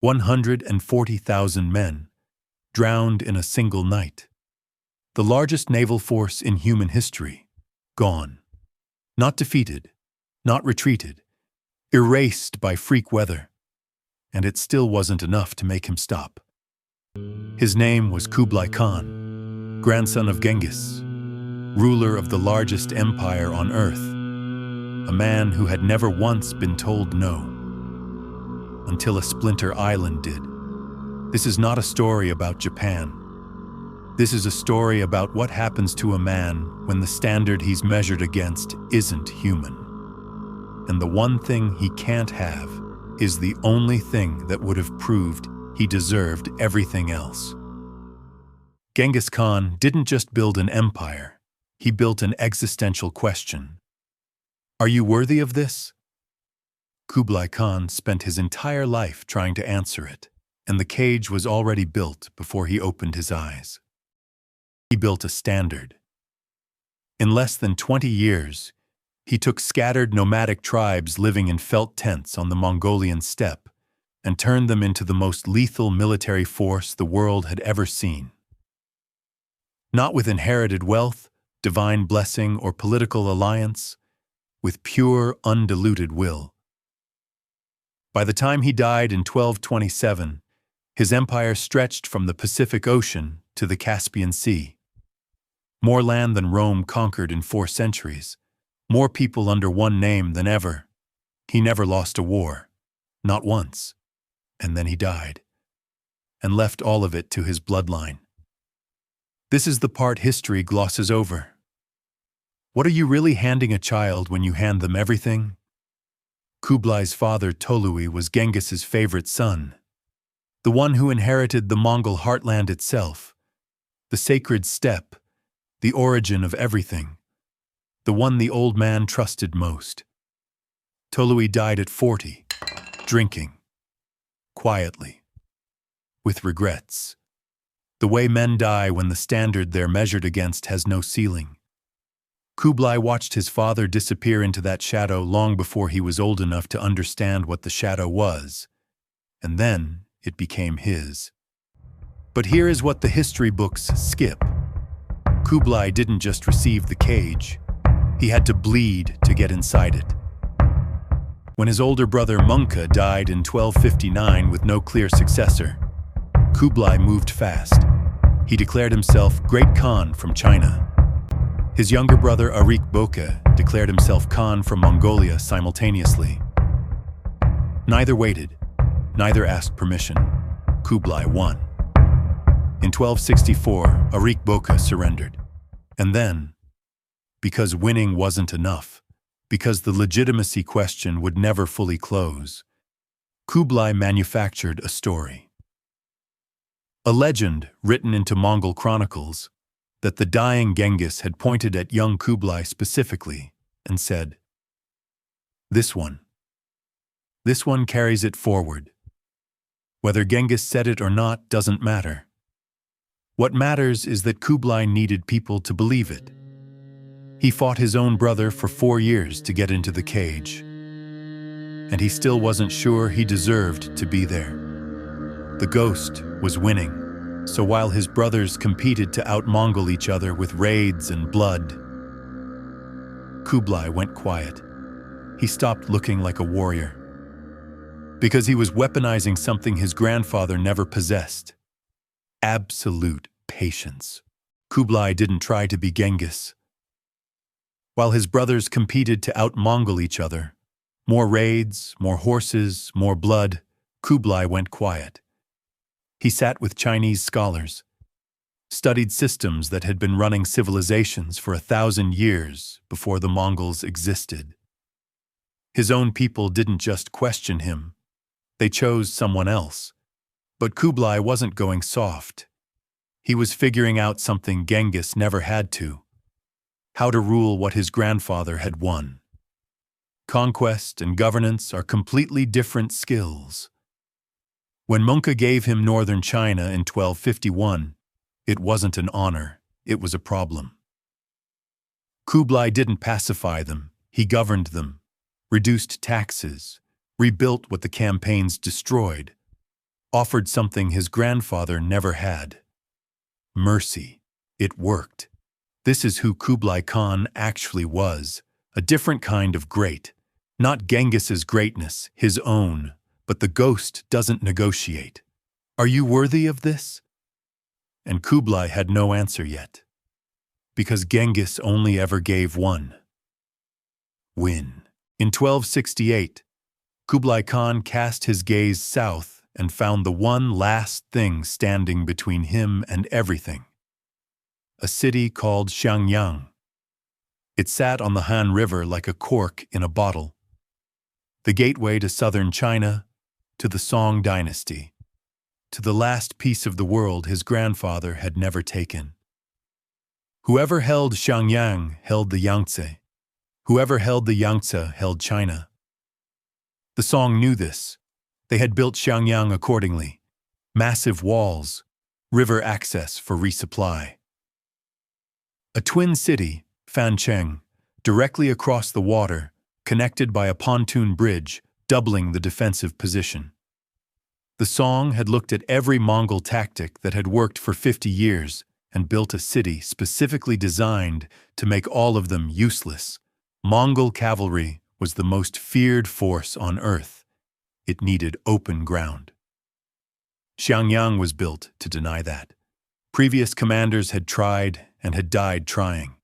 140,000 men, drowned in a single night. The largest naval force in human history, gone. Not defeated, not retreated, erased by freak weather. And it still wasn't enough to make him stop. His name was Kublai Khan, grandson of Genghis, ruler of the largest empire on earth, a man who had never once been told no, until a splinter island did. This is not a story about Japan. This is a story about what happens to a man when the standard he's measured against isn't human. And the one thing he can't have is the only thing that would have proved he deserved everything else. Genghis Khan didn't just build an empire, he built an existential question. Are you worthy of this? Kublai Khan spent his entire life trying to answer it, and the cage was already built before he opened his eyes. He built a standard. In less than 20 years, he took scattered nomadic tribes living in felt tents on the Mongolian steppe and turned them into the most lethal military force the world had ever seen. Not with inherited wealth, divine blessing, or political alliance, with pure, undiluted will. By the time he died in 1227, his empire stretched from the Pacific Ocean to the Caspian Sea. More land than Rome conquered in 4 centuries, more people under one name than ever. He never lost a war, not once. And then he died, and left all of it to his bloodline. This is the part history glosses over. What are you really handing a child when you hand them everything? Kublai's father Tolui was Genghis's favorite son, the one who inherited the Mongol heartland itself, the sacred steppe, the origin of everything, the one the old man trusted most. Tolui died at 40, drinking, quietly, with regrets, the way men die when the standard they're measured against has no ceiling. Kublai watched his father disappear into that shadow long before he was old enough to understand what the shadow was, and then it became his. But here is what the history books skip. Kublai didn't just receive the cage, he had to bleed to get inside it. When his older brother Mongol died in 1259 with no clear successor, Kublai moved fast. He declared himself Great Khan from China. His younger brother Arik Boka declared himself Khan from Mongolia simultaneously. Neither waited, neither asked permission. Kublai won. In 1264, Arik Boka surrendered. And then, because winning wasn't enough, because the legitimacy question would never fully close, Kublai manufactured a story. A legend written into Mongol chronicles that the dying Genghis had pointed at young Kublai specifically and said, This one carries it forward. Whether Genghis said it or not doesn't matter. What matters is that Kublai needed people to believe it. He fought his own brother for 4 years to get into the cage, and he still wasn't sure he deserved to be there. The ghost was winning. So while his brothers competed to out-Mongol each other with raids and blood, Kublai went quiet. He stopped looking like a warrior. Because he was weaponizing something his grandfather never possessed. Absolute patience. Kublai didn't try to be Genghis. While his brothers competed to out-Mongol each other, more raids, more horses, more blood, Kublai went quiet. He sat with Chinese scholars, studied systems that had been running civilizations for 1,000 years before the Mongols existed. His own people didn't just question him, they chose someone else. But Kublai wasn't going soft. He was figuring out something Genghis never had to: how to rule what his grandfather had won. Conquest and governance are completely different skills. When Mongol gave him northern China in 1251, it wasn't an honor, it was a problem. Kublai didn't pacify them, he governed them, reduced taxes, rebuilt what the campaigns destroyed. offered something his grandfather never had. Mercy. It worked. This is who Kublai Khan actually was, a different kind of great. Not Genghis's greatness, his own, but the ghost doesn't negotiate. Are you worthy of this? And Kublai had no answer yet, because Genghis only ever gave one. Win. In 1268, Kublai Khan cast his gaze south and found the one last thing standing between him and everything. A city called Xiangyang. It sat on the Han River like a cork in a bottle, the gateway to southern China, to the Song dynasty, to the last piece of the world his grandfather had never taken. Whoever held Xiangyang held the Yangtze. Whoever held the Yangtze held China. The Song knew this. They had built Xiangyang accordingly. Massive walls, river access for resupply. A twin city, Fancheng, directly across the water, connected by a pontoon bridge, doubling the defensive position. The Song had looked at every Mongol tactic that had worked for 50 years and built a city specifically designed to make all of them useless. Mongol cavalry was the most feared force on earth. It needed open ground. Xiangyang was built to deny that. Previous commanders had tried and had died trying.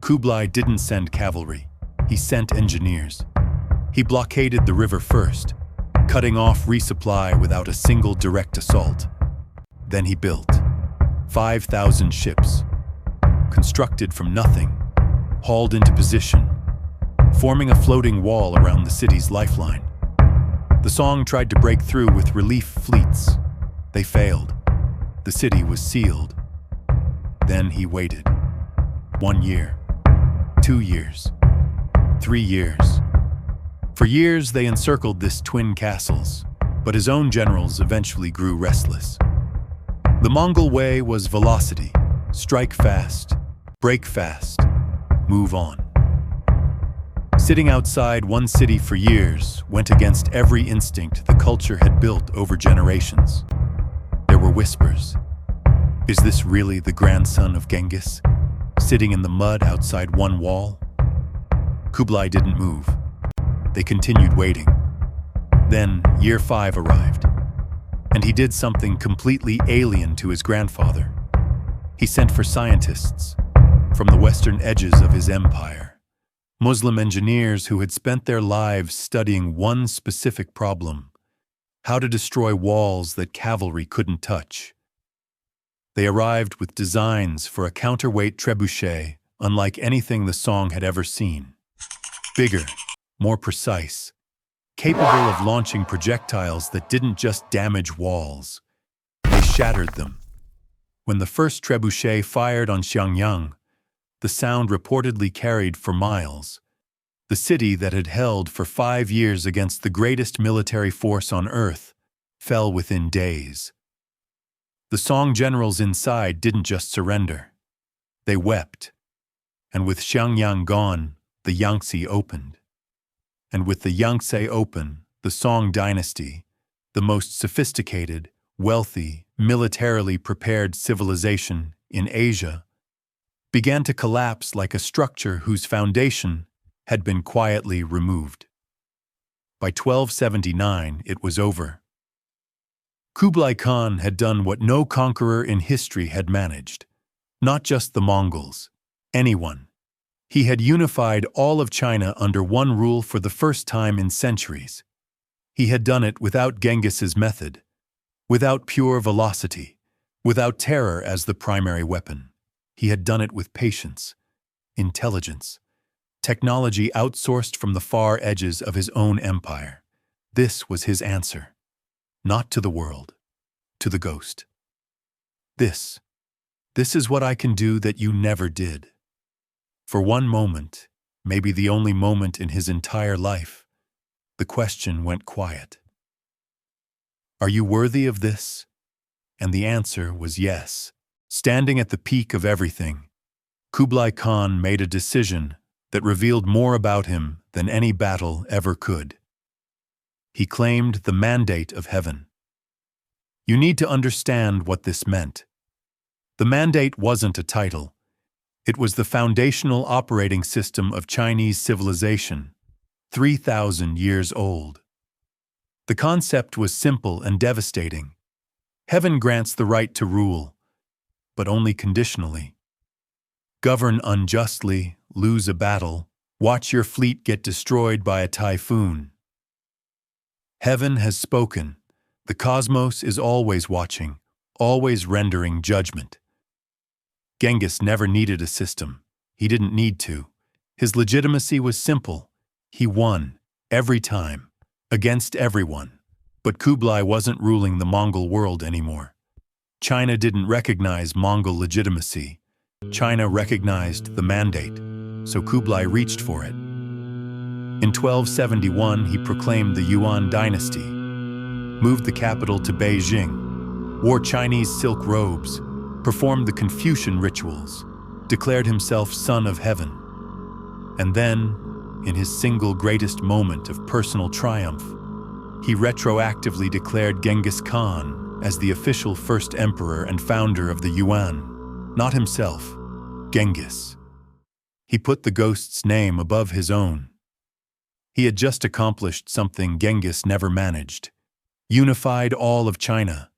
Kublai didn't send cavalry. He sent engineers. He blockaded the river first, cutting off resupply without a single direct assault. Then he built 5,000 ships, constructed from nothing, hauled into position, forming a floating wall around the city's lifeline. The Song tried to break through with relief fleets. They failed. The city was sealed. Then he waited. 1 year, 2 years, 3 years. For years they encircled this twin castles, but his own generals eventually grew restless. The Mongol way was velocity, strike fast, break fast, move on. Sitting outside one city for years went against every instinct the culture had built over generations. There were whispers. Is this really the grandson of Genghis, sitting in the mud outside one wall? Kublai didn't move. They continued waiting. Then year 5 arrived, and he did something completely alien to his grandfather. He sent for scientists from the western edges of his empire, Muslim engineers who had spent their lives studying one specific problem: how to destroy walls that cavalry couldn't touch. They arrived with designs for a counterweight trebuchet unlike anything the Song had ever seen. Bigger, more precise, capable of launching projectiles that didn't just damage walls. They shattered them. When the first trebuchet fired on Xiangyang, the sound reportedly carried for miles. The city that had held for 5 years against the greatest military force on earth fell within days. The Song generals inside didn't just surrender. They wept. And with Xiangyang gone, the Yangtze opened. And with the Yangtze open, the Song dynasty, the most sophisticated, wealthy, militarily prepared civilization in Asia, began to collapse like a structure whose foundation had been quietly removed. By 1279, it was over. Kublai Khan had done what no conqueror in history had managed. Not just the Mongols, anyone. He had unified all of China under one rule for the first time in centuries. He had done it without Genghis's method, without pure velocity, without terror as the primary weapon. He had done it with patience, intelligence, technology outsourced from the far edges of his own empire. This was his answer. Not to the world, to the ghost. This is what I can do that you never did. For one moment, maybe the only moment in his entire life, the question went quiet. Are you worthy of this? And the answer was yes. Standing at the peak of everything, Kublai Khan made a decision that revealed more about him than any battle ever could. He claimed the mandate of heaven. You need to understand what this meant. The mandate wasn't a title. It was the foundational operating system of Chinese civilization, 3,000 years old. The concept was simple and devastating. Heaven grants the right to rule, but only conditionally. Govern unjustly, lose a battle, watch your fleet get destroyed by a typhoon. Heaven has spoken. The cosmos is always watching, always rendering judgment. Genghis never needed a system. He didn't need to. His legitimacy was simple. He won, every time, against everyone. But Kublai wasn't ruling the Mongol world anymore. China didn't recognize Mongol legitimacy. China recognized the mandate, so Kublai reached for it. In 1271, he proclaimed the Yuan dynasty, moved the capital to Beijing, wore Chinese silk robes, performed the Confucian rituals, declared himself son of heaven. And then, in his single greatest moment of personal triumph, he retroactively declared Genghis Khan as the official first emperor and founder of the Yuan, not himself, Genghis. He put the ghost's name above his own. He had just accomplished something Genghis never managed, unified all of China,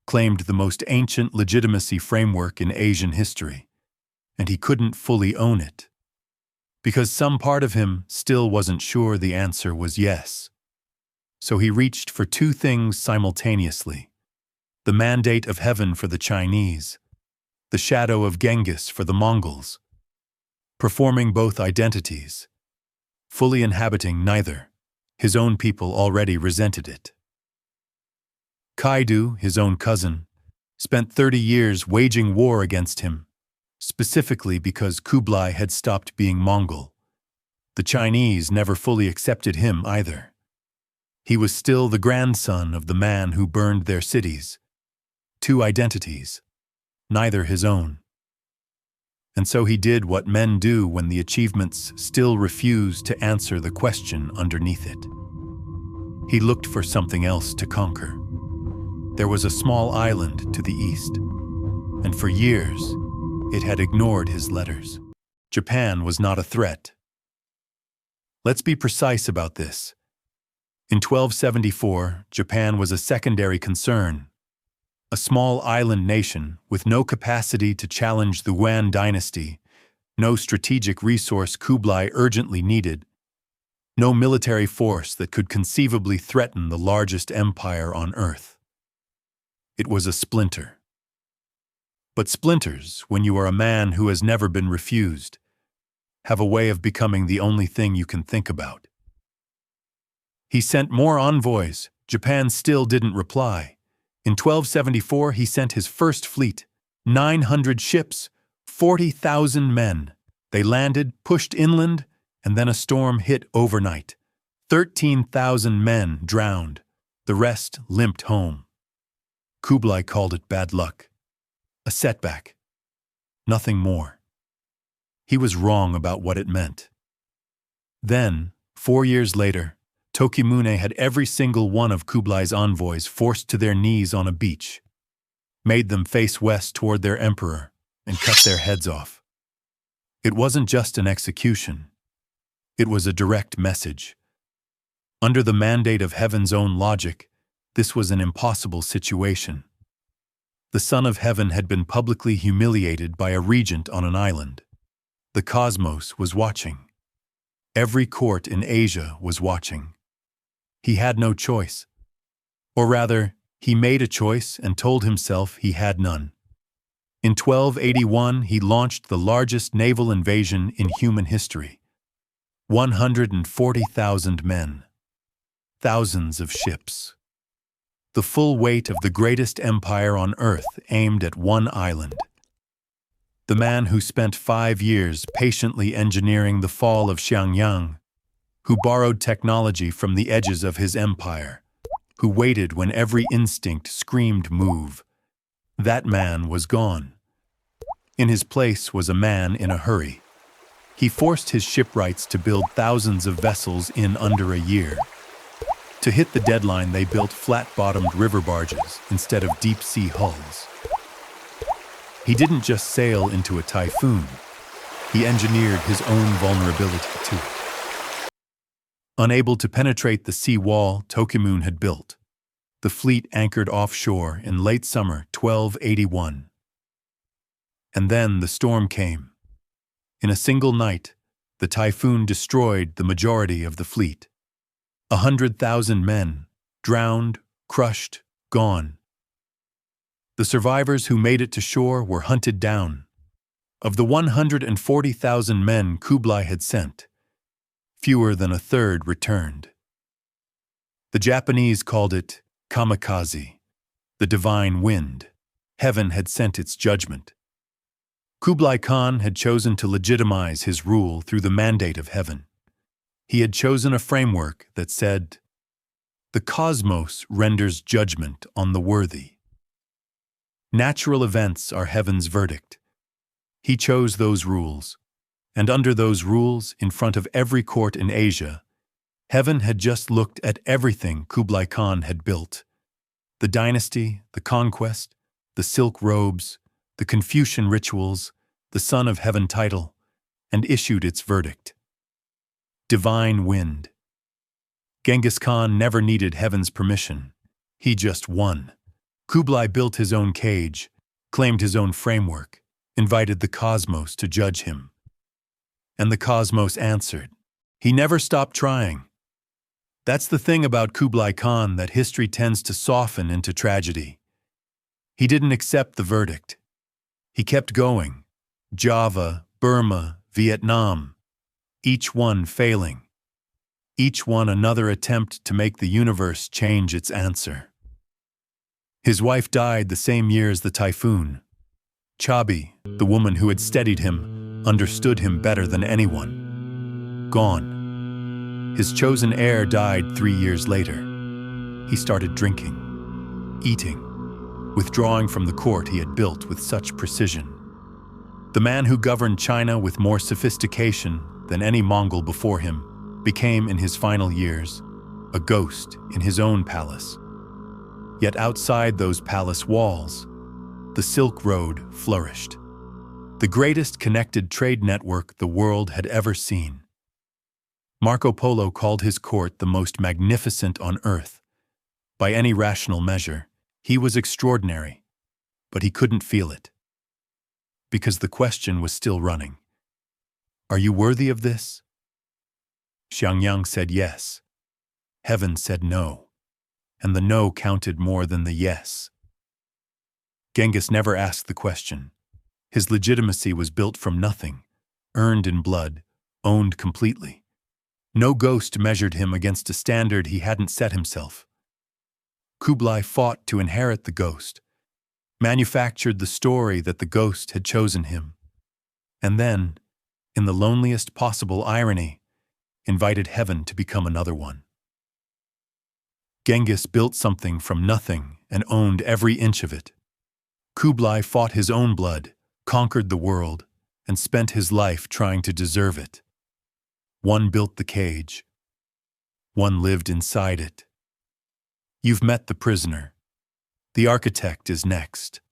claimed the most ancient legitimacy framework in Asian history, and he couldn't fully own it, because some part of him still wasn't sure the answer was yes. So he reached for two things simultaneously: the mandate of heaven for the Chinese, the shadow of Genghis for the Mongols, performing both identities, fully inhabiting neither. His own people already resented it. Kaidu, his own cousin, spent 30 years waging war against him, specifically because Kublai had stopped being Mongol. The Chinese never fully accepted him either. He was still the grandson of the man who burned their cities. Two identities, neither his own. And so he did what men do when the achievements still refuse to answer the question underneath it. He looked for something else to conquer. There was a small island to the east, and for years, it had ignored his letters. Japan was not a threat. Let's be precise about this. In 1274, Japan was a secondary concern, a small island nation with no capacity to challenge the Yuan dynasty, no strategic resource Kublai urgently needed, no military force that could conceivably threaten the largest empire on earth. It was a splinter. But splinters, when you are a man who has never been refused, have a way of becoming the only thing you can think about. He sent more envoys. Japan still didn't reply. In 1274, he sent his first fleet, 900 ships, 40,000 men. They landed, pushed inland, and then a storm hit overnight. 13,000 men drowned. The rest limped home. Kublai called it bad luck. A setback. Nothing more. He was wrong about what it meant. Then, 4 years later, Tokimune had every single one of Kublai's envoys forced to their knees on a beach, made them face west toward their emperor, and cut their heads off. It wasn't just an execution. It was a direct message. Under the mandate of heaven's own logic, this was an impossible situation. The Son of Heaven had been publicly humiliated by a regent on an island. The cosmos was watching. Every court in Asia was watching. He had no choice. Or rather, he made a choice and told himself he had none. In 1281, he launched the largest naval invasion in human history. 140,000 men. Thousands of ships. The full weight of the greatest empire on earth aimed at one island. The man who spent 5 years patiently engineering the fall of Xiangyang, who borrowed technology from the edges of his empire, who waited when every instinct screamed move. That man was gone. In his place was a man in a hurry. He forced his shipwrights to build thousands of vessels in under a year. To hit the deadline, they built flat-bottomed river barges instead of deep-sea hulls. He didn't just sail into a typhoon, he engineered his own vulnerability to it. Unable to penetrate the sea wall Tokumun had built, the fleet anchored offshore in late summer 1281. And then the storm came. In a single night, the typhoon destroyed the majority of the fleet. 100,000 men, drowned, crushed, gone. The survivors who made it to shore were hunted down. Of the 140,000 men Kublai had sent, fewer than a third returned. The Japanese called it kamikaze, the divine wind. Heaven had sent its judgment. Kublai Khan had chosen to legitimize his rule through the mandate of heaven. He had chosen a framework that said, "The cosmos renders judgment on the worthy." Natural events are heaven's verdict. He chose those rules, and under those rules, in front of every court in Asia, heaven had just looked at everything Kublai Khan had built: the dynasty, the conquest, the silk robes, the Confucian rituals, the Son of Heaven title, and issued its verdict. Divine wind. Genghis Khan never needed heaven's permission. He just won. Kublai built his own cage, claimed his own framework, invited the cosmos to judge him. And the cosmos answered. He never stopped trying. That's the thing about Kublai Khan that history tends to soften into tragedy. He didn't accept the verdict. He kept going. Java, Burma, Vietnam, each one failing. Each one another attempt to make the universe change its answer. His wife died the same year as the typhoon. Chabi, the woman who had steadied him, understood him better than anyone. Gone. His chosen heir died 3 years later. He started drinking, eating, withdrawing from the court he had built with such precision. The man who governed China with more sophistication than any Mongol before him became, in his final years, a ghost in his own palace. Yet outside those palace walls, the Silk Road flourished, the greatest connected trade network the world had ever seen. Marco Polo called his court the most magnificent on earth. By any rational measure, he was extraordinary, but he couldn't feel it. Because the question was still running. Are you worthy of this? Xiangyang said yes. Heaven said no. And the no counted more than the yes. Genghis never asked the question. His legitimacy was built from nothing, earned in blood, owned completely. No ghost measured him against a standard he hadn't set himself. Kublai fought to inherit the ghost, manufactured the story that the ghost had chosen him, and then, in the loneliest possible irony, invited heaven to become another one. Genghis built something from nothing and owned every inch of it. Kublai fought his own blood, conquered the world, and spent his life trying to deserve it. One built the cage. One lived inside it. You've met the prisoner. The architect is next.